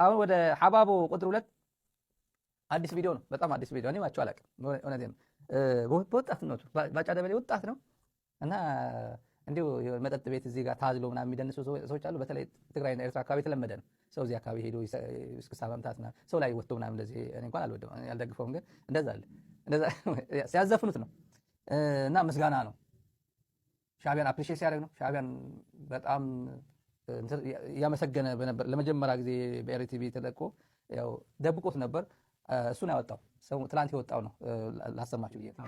አሁን ወደ ሐባቦ ቁጥር 2 አዲስ ቪዲዮ ነው። በጣም አዲስ ቪዲዮ ነው። ማቻው አላውቅም። እውነቴን በወጣትነቱ ባጫ ደበሌ ወጣት ነው እና እንዲሁ መጠጥ ቤት እዚህ ጋር ታዝሎ ምናምን የሚደንሱ ሰዎች አሉ። በተለይ ትግራይና ኤርትራ አካባቢ የተለመደ ነው። ሰው እዚህ አካባቢ ሄዶ እስክስታ መምታትና ሰው ላይ ወጥቶ ምናምን እንደዚህ እኔ እንኳን አልወደም ያልደግፈውም፣ ግን እንደዛ አለ። እንደዛ ሲያዘፍኑት ነው እና ምስጋና ነው። ሻዕቢያን አፕሪሺየት ሲያደርግ ነው። ሻዕቢያን በጣም ያመሰገነ በነበር ለመጀመሪያ ጊዜ በኤርቲቪ ተለቆ ያው ደብቆት ነበር። እሱን ያወጣው ሰው ትላንት የወጣው ነው ላሰማችሁ ብዬ ነው።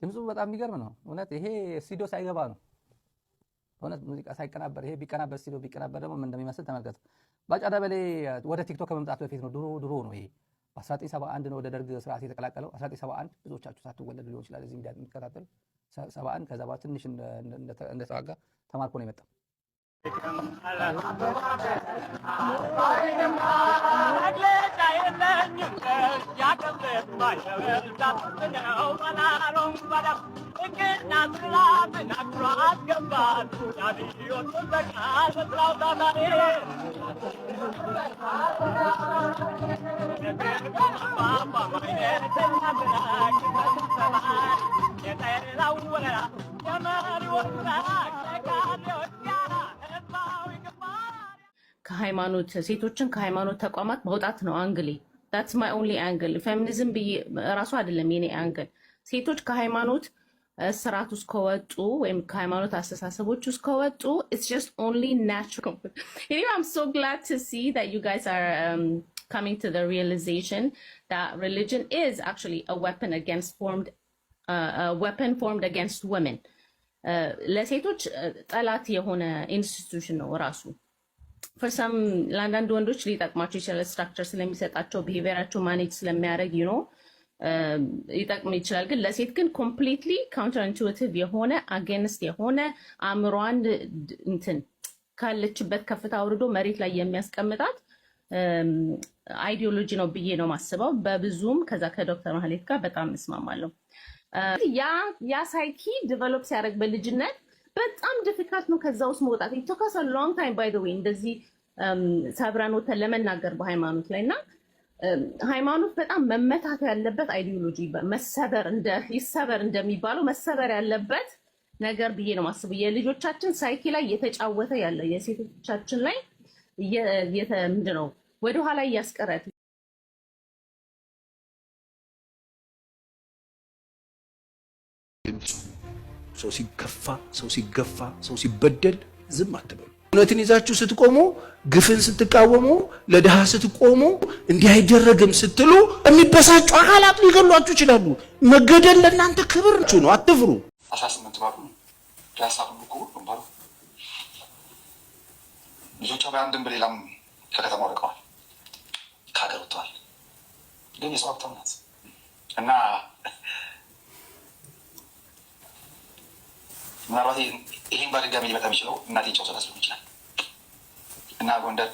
ድምፁ በጣም የሚገርም ነው እውነት። ይሄ ስቱዲዮ ሳይገባ ነው እውነት፣ ሙዚቃ ሳይቀናበር። ይሄ ቢቀናበር ስቱዲዮ ቢቀናበር ደግሞ ምን እንደሚመስል ተመልከቱ። ባጫ ደበሌ ወደ ቲክቶክ ከመምጣቱ በፊት ነው፣ ድሮ ነው። ይሄ በ1971 ነው ወደ ደርግ ስርዓት የተቀላቀለው። 1971 ብዙዎቻችሁ ሳትወለዱ ሊሆን ይችላል እዚህ ሚዲያ የምትከታተሉ። 71 ከዛ በኋላ ትንሽ እንደተዋጋ ተማርኮ ነው የመጣው። ከሃይማኖት ሴቶችን ከሃይማኖት ተቋማት ማውጣት ነው አንግሌ። that's my only angle ፌሚኒዝም ራሱ አይደለም የኔ አንግል። ሴቶች ከሃይማኖት ስርዓት ውስጥ ከወጡ ወይም ከሃይማኖት አስተሳሰቦች ውስጥ ከወጡ it's just only natural. Anyway, I'm so glad to see that you guys are coming to the realization that religion is actually a weapon formed against women. ለሴቶች ጠላት የሆነ ኢንስቲትዩሽን ነው ራሱ። for some ለአንዳንድ ወንዶች ሊጠቅማቸው ይችላል፣ ስትራክቸር ስለሚሰጣቸው ቢሄቪየራቸው ማኔጅ ስለሚያደርግ ሊጠቅም ይችላል። ግን ለሴት ግን ኮምፕሊትሊ ካውንተር ኢንቱዊቲቭ የሆነ አጌንስት የሆነ አእምሯን እንትን ካለችበት ከፍታ አውርዶ መሬት ላይ የሚያስቀምጣት አይዲዮሎጂ ነው ብዬ ነው ማስበው። በብዙም ከዛ ከዶክተር ማህሌት ጋር በጣም እስማማለሁ። ያ ሳይኪ ዲቨሎፕ ሲያደርግ በልጅነት በጣም ዲፊካልት ነው ከዛ ውስጥ መውጣት። it took us a long time by the way እንደዚህ ሰብረን ወተን ለመናገር በሃይማኖት ላይ እና ሃይማኖት በጣም መመታት ያለበት አይዲዮሎጂ ይሰበር እንደሚባለው መሰበር ያለበት ነገር ብዬ ነው ማስበው። የልጆቻችን ሳይኪ ላይ የተጫወተ ያለ የሴቶቻችን ላይ ምንድነው ወደኋላ እያስቀረት ሰው ሲከፋ፣ ሰው ሲገፋ፣ ሰው ሲበደል ዝም አትበሉ። እውነትን ይዛችሁ ስትቆሙ፣ ግፍን ስትቃወሙ፣ ለድሃ ስትቆሙ፣ እንዲህ አይደረግም ስትሉ የሚበሳጩ አካላት ሊገሏችሁ ይችላሉ። መገደል ለእናንተ ክብር ነው፣ አትፍሩ። 18 ባሉ ፒያሳ ሁሉ ባሉ ልጆቿ በአንድም በሌላም ከከተማ ወርቀዋል፣ ከሀገር ወጥተዋል። ግን የሰው ሀብታም ናት እና ምናልባት ይህን በድጋሚ ሊመጣ የሚችለው እናቴን ጨው ስለስለም ይችላል እና ጎንደር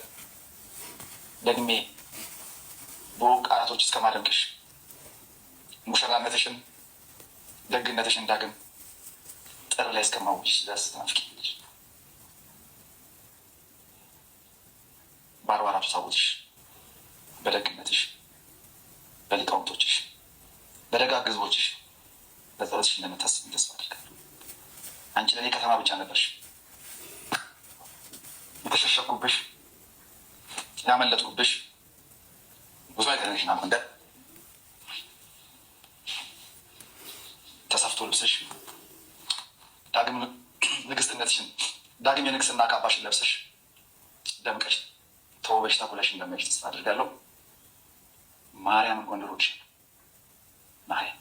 ደግሜ በውቅ ቃላቶች እስከማደንቅሽ ሙሽራነትሽን ደግነትሽን ዳግም ጥር ላይ እስከማውጅሽ ድረስ ትናፍቂኛለሽ። በ44ቱ ታቦትሽ በደግነትሽ በሊቃውንቶችሽ በደጋግ ሕዝቦችሽ በጸሎትሽ እንደምታስቢኝ ተስፋ አድርጋለሁ። አንቺ ለኔ ከተማ ብቻ ነበርሽ፣ የተሸሸኩብሽ፣ ያመለጥኩብሽ ብዙ አይተነሽና መንደር ተሰፍቶ ልብስሽ ዳግም ንግስትነትሽን ዳግም የንግስና ካባሽን ለብሰሽ ደምቀሽ ተውበሽ ተኩለሽ እንደማይሽ ተስፋ አድርጋለሁ። ማርያም ጎንደሮች ማርያም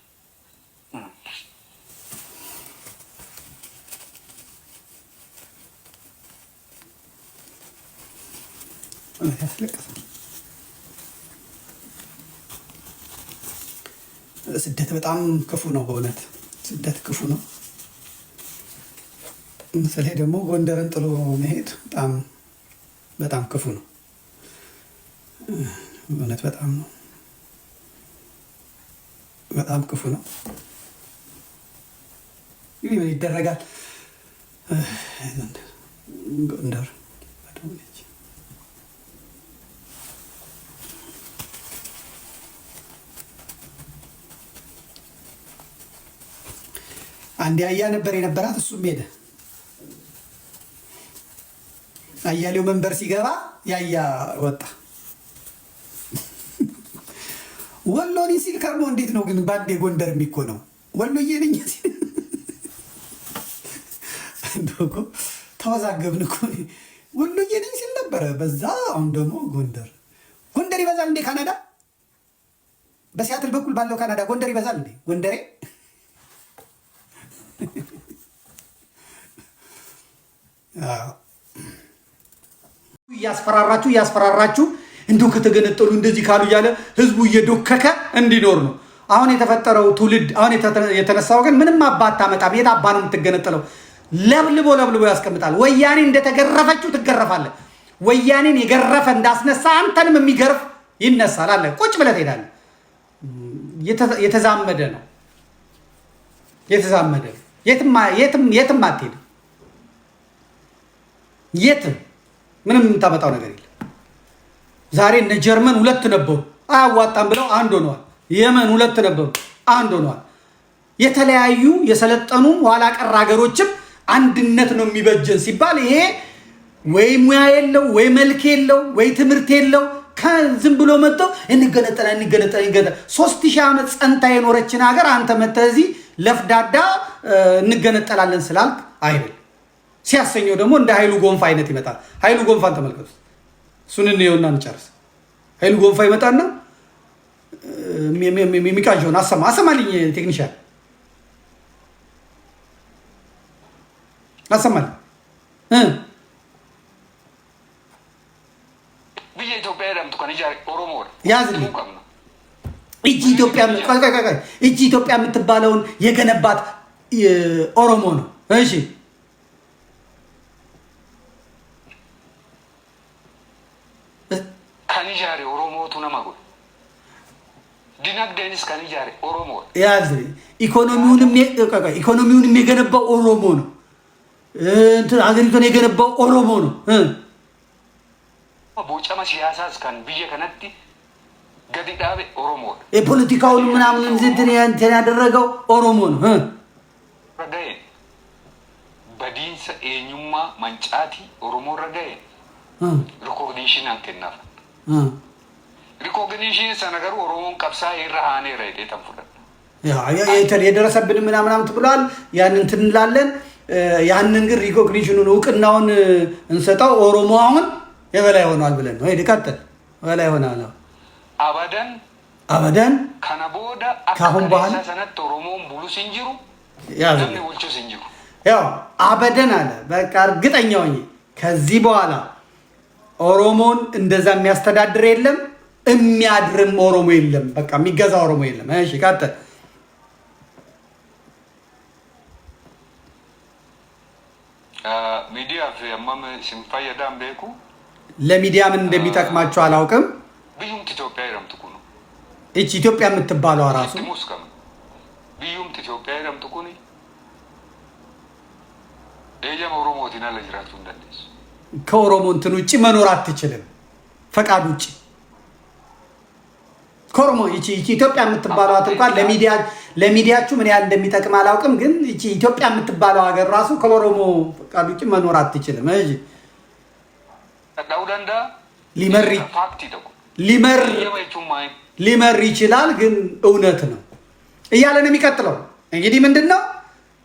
ያስለቅሳል። ስደት በጣም ክፉ ነው። በእውነት ስደት ክፉ ነው። በተለይ ደግሞ ጎንደርን ጥሎ መሄድ በጣም በጣም ክፉ ነው። በእውነት በጣም ነው፣ በጣም ክፉ ነው። እንግዲህ ምን ይደረጋል? ጎንደር አንድ አያ ነበር የነበራት፣ እሱም ሄደ። አያሌው መንበር ሲገባ ያያ ወጣ። ወሎኒ ሲል ከርሞ እንዴት ነው ግን ባንዴ ጎንደር የሚኮነው? ወሎዬ ነኝ ሲል እንደኮ ተወዛገብን እኮ። ወሎዬ ነኝ ሲል ነበረ፣ በዛ አሁን ደግሞ ጎንደር ይበዛል እንዴ? ካናዳ በሲያትል በኩል ባለው ካናዳ ጎንደር ይበዛል እንዴ? ጎንደሬ እያስፈራራችሁ እንዲሁ ከተገነጠሉ እንደዚህ ካሉ እያለ ህዝቡ እየዶከከ እንዲኖር ነው አሁን የተፈጠረው ትውልድ። አሁን የተነሳው ግን ምንም አባት አመጣም። የት አባ ነው የምትገነጠለው? ለብልቦ ያስቀምጣል። ወያኔ እንደተገረፈችው ትገረፋለህ። ወያኔን የገረፈ እንዳስነሳ አንተንም የሚገርፍ ይነሳል አለ። ቁጭ ብለህ ትሄዳለህ። የተዛመደ ነው። የትም አትሄድም። የትም ምንም የምታመጣው ነገር የለም። ዛሬ እነ ጀርመን 2 ነበሩ፣ አያዋጣም ብለው አንድ ሆነዋል። የመን 2 ነበሩ፣ አንድ ሆነዋል። የተለያዩ የሰለጠኑ ኋላ ቀር ሀገሮችም አንድነት ነው የሚበጀን ሲባል ይሄ ወይ ሙያ የለው ወይ መልክ የለው ወይ ትምህርት የለው ከዝም ብሎ መጥተው እንገነጠላ 3000 ዓመት ጸንታ የኖረችን ሀገር አንተ መተህ እዚህ ለፍዳዳ እንገነጠላለን ስላልክ አይደል። ሲያሰኘው ደግሞ እንደ ኃይሉ ጎንፋ አይነት ይመጣል። ኃይሉ ጎንፋን ተመልከቱ። እሱን እንየውና እንጨርስ። ኃይሉ ጎንፋ ይመጣና የሚቃዣውን አሰማልኝ ቴክኒሻን አሰማልኝ ያዝልኝ። እጅ ኢትዮጵያ የምትባለውን የገነባት ኦሮሞ ነው። እሺ ከኒጃሪ ኦሮሞ ቱነማጎ ዲናግደንስ ከኒጃሪ ኦሮሞ ያዝ። ኢኮኖሚውንም የገነባው ኦሮሞ ነው። ሀገሪቱን የገነባው ኦሮሞ ነው። ቦጨማ ሲያሳስ ከን ብዬ ከነቲ ገዲ ዳቤ ኦሮሞ የፖለቲካውን ምናምን እንትን ያደረገው ኦሮሞ ነው። ረጋዬ በዲንሰ ኤኙማ መንጫቲ ኦሮሞ ረጋዬ ሪኮግኒሽን አንከናፍ ሪኮግኒሽን ሰነገሩ ኦሮሞን ቀብሳ ይራሃኔ ረይዴ ተንፉደ የደረሰብን ምናምን ብሏል። ያንን እንትን እንላለን። ያንን ግን ሪኮግኒሽኑን እውቅናውን እንሰጠው። ኦሮሞ አሁን የበላይ ሆኗል ብለን ነው። ሄድ ቀጥል። በላይ ሆኗል አበደን ከነቦዳ ካሁን በኋላ ሰነት ኦሮሞን ሙሉ ሲንጅሩ ያው ወልቾ ሲንጅሩ አበደን አለ። በቃ እርግጠኛ ሆኜ ከዚህ በኋላ ኦሮሞን እንደዛ የሚያስተዳድር የለም፣ የሚያድርም ኦሮሞ የለም። በቃ የሚገዛ ኦሮሞ የለም። እሺ ቀጥል። ሚዲያ ፈየማም ሲንፋየዳም ቤኩ ለሚዲያ ምን እንደሚጠቅማቸው አላውቅም። ብዩም ኢትዮጵያ ይረምጥኩ ነው። እቺ ኢትዮጵያ የምትባለው ራሱ ሙስከም ብዩም ኢትዮጵያ ይረምጥኩ ነው። ደጀም ኦሮሞ ዲና ለጅራቱ እንደዚህ ከኦሮሞ እንትን ውጪ መኖር አትችልም። ፈቃድ ውጪ ከኦሮሞ እቺ ኢትዮጵያ የምትባለው እንኳን ለሚዲያችሁ ምን ያህል እንደሚጠቅም አላውቅም፣ ግን እቺ ኢትዮጵያ የምትባለው ሀገር ራሱ ከኦሮሞ ፈቃድ ውጪ መኖር አትችልም። እሺ ዳውዳንዳ ሊመር ይችላል፣ ግን እውነት ነው እያለ ነው የሚቀጥለው። እንግዲህ ምንድነው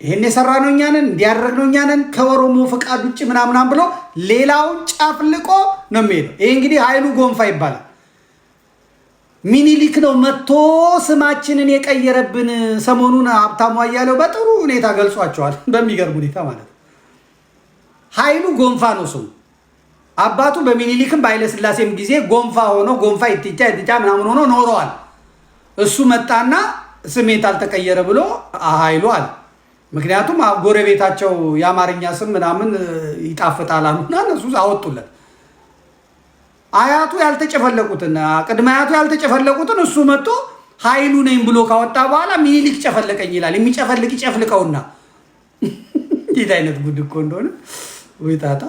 ይሄን የሰራ ነው እኛ ነን እንዲያደርግ ነው እኛ ነን ከኦሮሞ ፈቃድ ውጪ ምናምን ብሎ ሌላውን ጫፍልቆ ነው የሚሄደው። ይሄ እንግዲህ ኃይሉ ጎንፋ ይባላል። ሚኒሊክ ነው መጥቶ ስማችንን የቀየረብን። ሰሞኑን ሀብታሙ አያሌው በጥሩ ሁኔታ ገልጿቸዋል፣ በሚገርም ሁኔታ ማለት ነው። ኃይሉ ጎንፋ ነው ስሙ። አባቱ በሚኒሊክም በኃይለ ሥላሴም ጊዜ ጎንፋ ሆኖ ጎንፋ ይትጫ ምናምን ሆኖ ኖረዋል። እሱ መጣና ስሜት አልተቀየረ ብሎ ኃይሉ አለ። ምክንያቱም ጎረቤታቸው የአማርኛ ስም ምናምን ይጣፍጣል አሉና እነሱ አወጡለት። አያቱ ያልተጨፈለቁትን ቅድመ አያቱ ያልተጨፈለቁትን እሱ መጥቶ ኃይሉ ነኝ ብሎ ካወጣ በኋላ ሚኒሊክ ጨፈለቀኝ ይላል። የሚጨፈልቅ ይጨፍልቀውና እንዴት አይነት ጉድ እኮ እንደሆነ ወይ ጣጣ።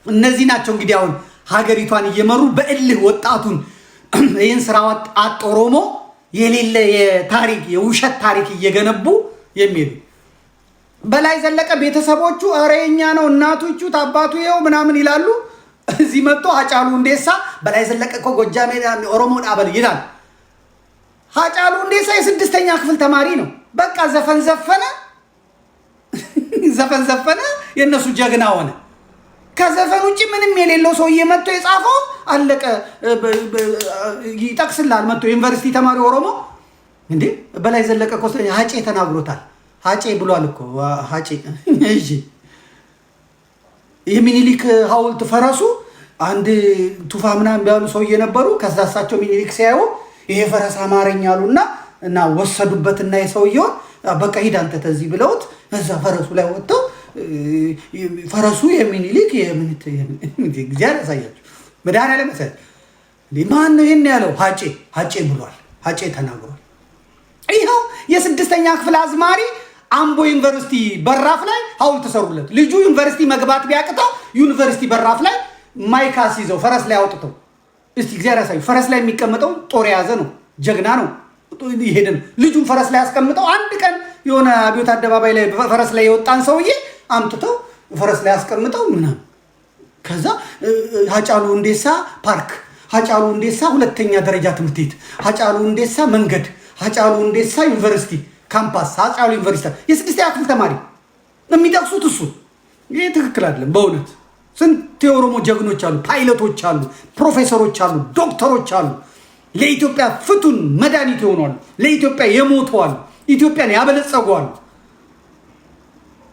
እነዚህ ናቸው እንግዲህ አሁን ሀገሪቷን እየመሩ በእልህ ወጣቱን ይህን ስራ አጥ ኦሮሞ የሌለ የታሪክ የውሸት ታሪክ እየገነቡ የሚሉ በላይ ዘለቀ ቤተሰቦቹ ኧረ የኛ ነው እናቶቹ አባቱ ይኸው ምናምን ይላሉ። እዚህ መጥቶ ሃጫሉ ሁንዴሳ በላይ ዘለቀ እኮ ጎጃሜ ኦሮሞ ዳበል ይላል። ሃጫሉ ሁንዴሳ የ6ኛ ክፍል ተማሪ ነው። በቃ ዘፈን ዘፈነ የነሱ ጀግና ሆነ። ከዘፈን ውጭ ምንም የሌለው ሰውዬ መጥቶ የጻፈው አለቀ። ይጠቅስላል መጥቶ ዩኒቨርሲቲ ተማሪ ኦሮሞ እንዴ በላይ ዘለቀ እኮ ሃጬ ተናግሮታል። ሃጬ ብሏል እኮ ሃጬ። እሺ የሚኒሊክ ሐውልት ፈረሱ አንድ ቱፋ ምናምን ቢያሉ ሰውዬ ነበሩ። ከዛ እሳቸው ሚኒሊክ ሲያዩ ይሄ ፈረስ አማርኛ አሉና እና ወሰዱበትና የሰውየው በቃ ሂድ አንተ ተዚህ ብለውት እዛ ፈረሱ ላይ ወጥተው ፈረሱ የሚኒሊክ እግዚአብሔር ያሳያችሁ መድኃኒዓለም መሰለኝ። ማን ነው ይሄን ያለው? ሃጬ ብሏል። ሃጬ ተናግሯል። ይኸው የ6ኛ ክፍል አዝማሪ አምቦ ዩኒቨርሲቲ በራፍ ላይ ሐውልት ተሰሩለት። ልጁ ዩኒቨርሲቲ መግባት ቢያቅተው ዩኒቨርሲቲ በራፍ ላይ ማይካስ ይዘው ፈረስ ላይ አውጥተው እስቲ እግዚአብሔር ያሳዩ። ፈረስ ላይ የሚቀመጠው ጦር የያዘ ነው፣ ጀግና ነው። ይሄድን ልጁን ፈረስ ላይ አስቀምጠው አንድ ቀን የሆነ አብዮት አደባባይ ላይ ፈረስ ላይ የወጣን ሰውዬ አምጥተው ፈረስ ላይ አስቀምጠው ምናምን ከዛ ሃጫሉ ሁንዴሳ ፓርክ፣ ሃጫሉ ሁንዴሳ 2ኛ ደረጃ ትምህርት ቤት፣ ሃጫሉ ሁንዴሳ መንገድ፣ ሃጫሉ ሁንዴሳ ዩኒቨርሲቲ ካምፓስ፣ ሃጫሉ ዩኒቨርሲቲ የ6ኛ ክፍል ተማሪ የሚጠቅሱት እሱ። ይሄ ትክክል አይደለም በእውነት። ስንት የኦሮሞ ጀግኖች አሉ፣ ፓይለቶች አሉ፣ ፕሮፌሰሮች አሉ፣ ዶክተሮች አሉ። ለኢትዮጵያ ፍቱን መድኃኒት ይሆናሉ። ለኢትዮጵያ የሞተዋል፣ ኢትዮጵያን ያበለጸጓል።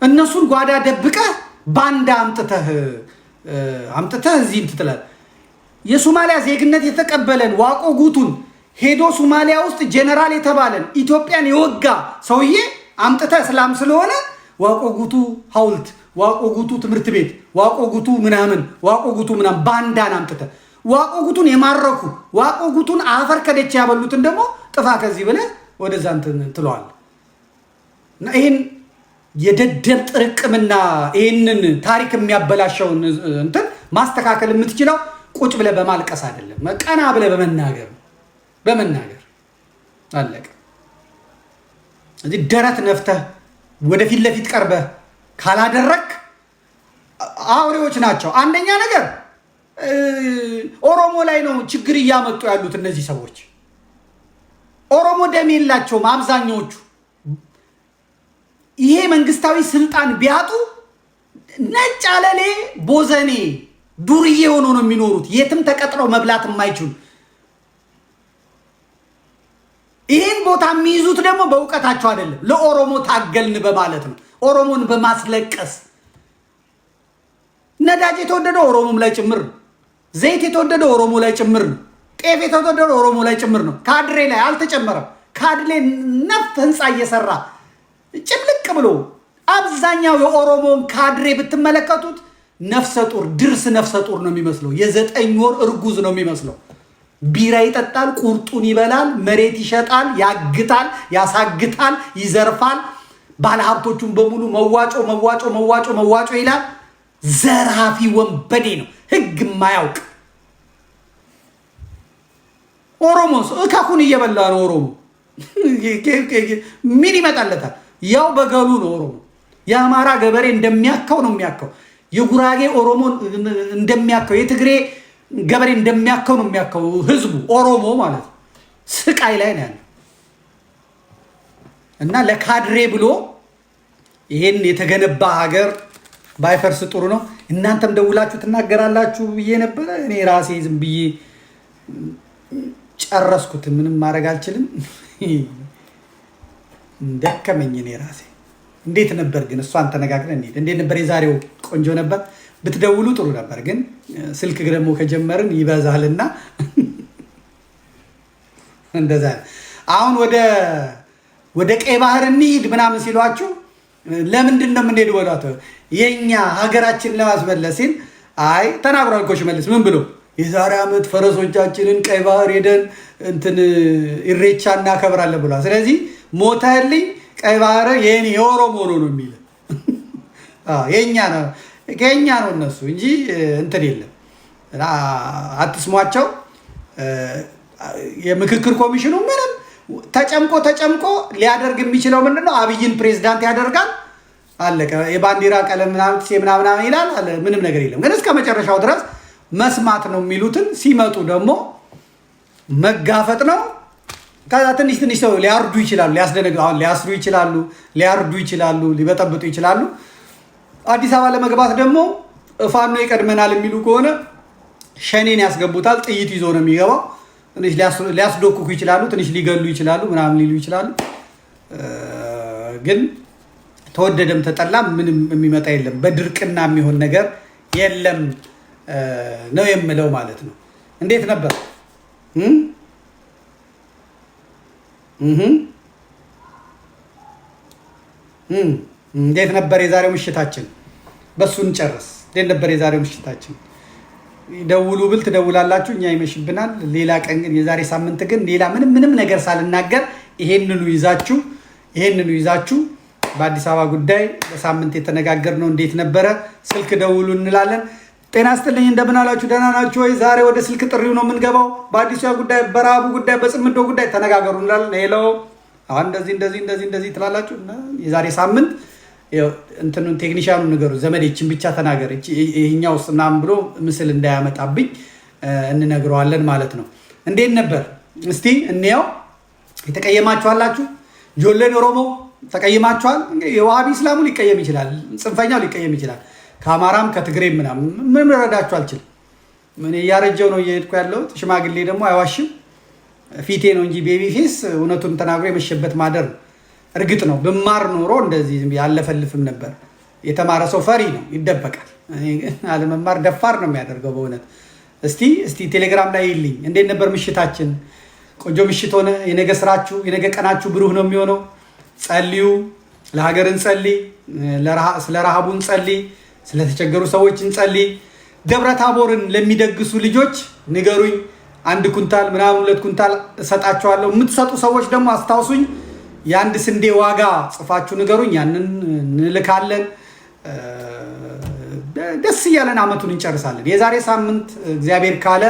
እነሱን ጓዳ ደብቀህ ባንዳ አምጥተህ እዚህ እንትላል። የሶማሊያ ዜግነት የተቀበለን ዋቆ ጉቱን ሄዶ ሶማሊያ ውስጥ ጀነራል የተባለን ኢትዮጵያን የወጋ ሰውዬ አምጥተህ እስላም ስለሆነ ዋቆ ጉቱ ሐውልት፣ ዋቆ ጉቱ ትምህርት ቤት፣ ዋቆ ጉቱ ምናምን ባንዳን አምጥተህ ዋቆ ጉቱን የማረኩ ዋቆ ጉቱን አፈር ከደች ያበሉትን ደግሞ ጥፋ ከዚህ ብለህ ወደዛ እንትን ትለዋል። እና ይህን የደደብ ጥርቅምና ይህንን ታሪክ የሚያበላሸውን እንትን ማስተካከል የምትችለው ቁጭ ብለህ በማልቀስ አይደለም፣ ቀና ብለህ በመናገር አለቀ። እዚህ ደረት ነፍተህ ወደፊት ለፊት ቀርበህ ካላደረክ አውሬዎች ናቸው። አንደኛ ነገር ኦሮሞ ላይ ነው ችግር እያመጡ ያሉት እነዚህ ሰዎች። ኦሮሞ ደም የላቸውም አብዛኛዎቹ። ይሄ መንግስታዊ ስልጣን ቢያጡ ነጭ አለሌ ቦዘኔ ዱርዬ ሆኖ ነው የሚኖሩት፣ የትም ተቀጥረው መብላት የማይችሉ። ይህን ቦታ የሚይዙት ደግሞ በእውቀታቸው አይደለም፣ ለኦሮሞ ታገልን በማለት ነው፣ ኦሮሞን በማስለቀስ። ነዳጅ የተወደደው ኦሮሞም ላይ ጭምር ነው። ዘይት የተወደደው ኦሮሞ ላይ ጭምር ነው። ጤፍ የተወደደው ኦሮሞ ላይ ጭምር ነው። ካድሬ ላይ አልተጨመረም። ካድሬ ነፍ ህንፃ እየሰራ ጭምልቅ ብሎ አብዛኛው የኦሮሞን ካድሬ ብትመለከቱት ነፍሰ ጡር ድርስ ነፍሰ ጡር ነው የሚመስለው። የ9 ወር እርጉዝ ነው የሚመስለው። ቢራ ይጠጣል፣ ቁርጡን ይበላል፣ መሬት ይሸጣል፣ ያግታል፣ ያሳግታል፣ ይዘርፋል። ባለሀብቶቹን በሙሉ መዋጮ ይላል። ዘራፊ ወንበዴ ነው፣ ህግ የማያውቅ ኦሮሞ። እካኩን እየበላ ነው ኦሮሞ። ምን ይመጣለታል? ያው በገሉ ነው ኦሮሞ። የአማራ ገበሬ እንደሚያከው ነው የሚያከው። የጉራጌ ኦሮሞ እንደሚያከው፣ የትግሬ ገበሬ እንደሚያከው ነው የሚያከው ህዝቡ ኦሮሞ ማለት ነው። ስቃይ ላይ ነው ያለው እና ለካድሬ ብሎ ይሄን የተገነባ ሀገር ባይፈርስ ጥሩ ነው። እናንተም ደውላችሁ ትናገራላችሁ ብዬ ነበረ። እኔ ራሴ ዝም ብዬ ጨረስኩት። ምንም ማድረግ አልችልም። ደከመኝ እኔ ራሴ እንዴት ነበር ግን? እሷን ተነጋግረን እንሂድ። እንዴት ነበር የዛሬው? ቆንጆ ነበር። ብትደውሉ ጥሩ ነበር፣ ግን ስልክ ደግሞ ከጀመርን ይበዛልና እንደዛ። አሁን ወደ ቀይ ባህር እንሂድ ምናምን ሲሏችሁ ለምንድን ነው የምንሄድ በሏት። የኛ ሀገራችን ለማስመለስ ሲል አይ ተናግሯል እኮ ሽመልስ ምን ብሎ የዛሬ ዓመት ፈረሶቻችንን ቀይ ባህር ሄደን እንትን ኢሬቻ እናከብራለን ብሏል። ስለዚህ ሞተልኝ ቀይ ባህር የኔ የኦሮሞ ነው የሚል የኛ ነው ከኛ ነው እነሱ እንጂ እንትን የለም። አትስሟቸው። የምክክር ኮሚሽኑ ምንም ተጨምቆ ሊያደርግ የሚችለው ምንድነው? አብይን ፕሬዝዳንት ያደርጋል፣ አለቀ። የባንዲራ ቀለም ምናምን ይላል፣ ምንም ነገር የለም። ግን እስከ መጨረሻው ድረስ መስማት ነው የሚሉትን። ሲመጡ ደግሞ መጋፈጥ ነው። ከዛ ትንሽ ሰው ሊያርዱ ይችላሉ፣ ሊያስሩ ይችላሉ፣ ሊያርዱ ይችላሉ፣ ሊበጠብጡ ይችላሉ። አዲስ አበባ ለመግባት ደግሞ ፋኖ ይቀድመናል የሚሉ ከሆነ ሸኔን ያስገቡታል። ጥይት ይዞ ነው የሚገባው። ትንሽ ሊያስዶኩኩ ይችላሉ፣ ትንሽ ሊገሉ ይችላሉ፣ ምናምን ሊሉ ይችላሉ። ግን ተወደደም ተጠላም ምንም የሚመጣ የለም። በድርቅና የሚሆን ነገር የለም ነው የምለው ማለት ነው። እንዴት ነበር? እንዴት ነበር የዛሬው ምሽታችን? በሱ እንጨርስ። እንዴት ነበር የዛሬው ምሽታችን? ደውሉ ብል ትደውላላችሁ፣ እኛ ይመሽብናል። ሌላ ቀን ግን የዛሬ ሳምንት ግን ሌላ ምንም ነገር ሳልናገር ይሄንኑ ይዛችሁ በአዲስ አበባ ጉዳይ በሳምንት የተነጋገርነው እንዴት ነበረ? ስልክ ደውሉ እንላለን። ጤና ይስጥልኝ፣ እንደምን አላችሁ? ደህና ናችሁ ወይ? ዛሬ ወደ ስልክ ጥሪው ነው የምንገባው። በአዲስ አበባ ጉዳይ፣ በረሃቡ ጉዳይ፣ በጽምዶ ጉዳይ ተነጋገሩ እንላለን። ሄሎ አሁን እንደዚህ ትላላችሁ። የዛሬ ሳምንት እንትኑን ቴክኒሻኑ ንገሩ፣ ዘመዴችን ብቻ ተናገር ይሄኛው ውስጥ ምናምን ብሎ ምስል እንዳያመጣብኝ እንነግረዋለን ማለት ነው። እንዴት ነበር እስቲ እንየው። የተቀየማችኋላችሁ? ጆሌን ኦሮሞ ተቀይማችኋል። የዋሃቢ እስላሙ ሊቀየም ይችላል፣ ጽንፈኛው ሊቀየም ይችላል። ከአማራም ከትግሬም ምናምን ምን ረዳችሁ አልችልም። ምን እያረጀው ነው እየሄድኩ ያለሁት። ሽማግሌ ደግሞ አይዋሽም፣ ፊቴ ነው እንጂ ቤቢ ፌስ እውነቱን ተናግሮ የመሸበት ማደር ነው። እርግጥ ነው ብማር ኖሮ እንደዚህ ያለፈልፍም ነበር። የተማረ ሰው ፈሪ ነው፣ ይደበቃል። አለመማር ደፋር ነው የሚያደርገው በእውነት። እስቲ ቴሌግራም ላይ ይልኝ። እንዴት ነበር ምሽታችን? ቆንጆ ምሽት ሆነ። የነገ ስራችሁ የነገ ቀናችሁ ብሩህ ነው የሚሆነው። ጸልዩ፣ ለሀገር እንጸልይ፣ ስለ ረሃቡ እንጸልይ፣ ስለተቸገሩ ሰዎች እንጸልይ። ደብረ ታቦርን ለሚደግሱ ልጆች ንገሩኝ። 1 ኩንታል ምናምን 2 ኩንታል እሰጣቸዋለሁ። የምትሰጡ ሰዎች ደግሞ አስታውሱኝ። የአንድ ስንዴ ዋጋ ጽፋችሁ ንገሩኝ፣ ያንን እንልካለን። ደስ እያለን አመቱን እንጨርሳለን። የዛሬ ሳምንት እግዚአብሔር ካለ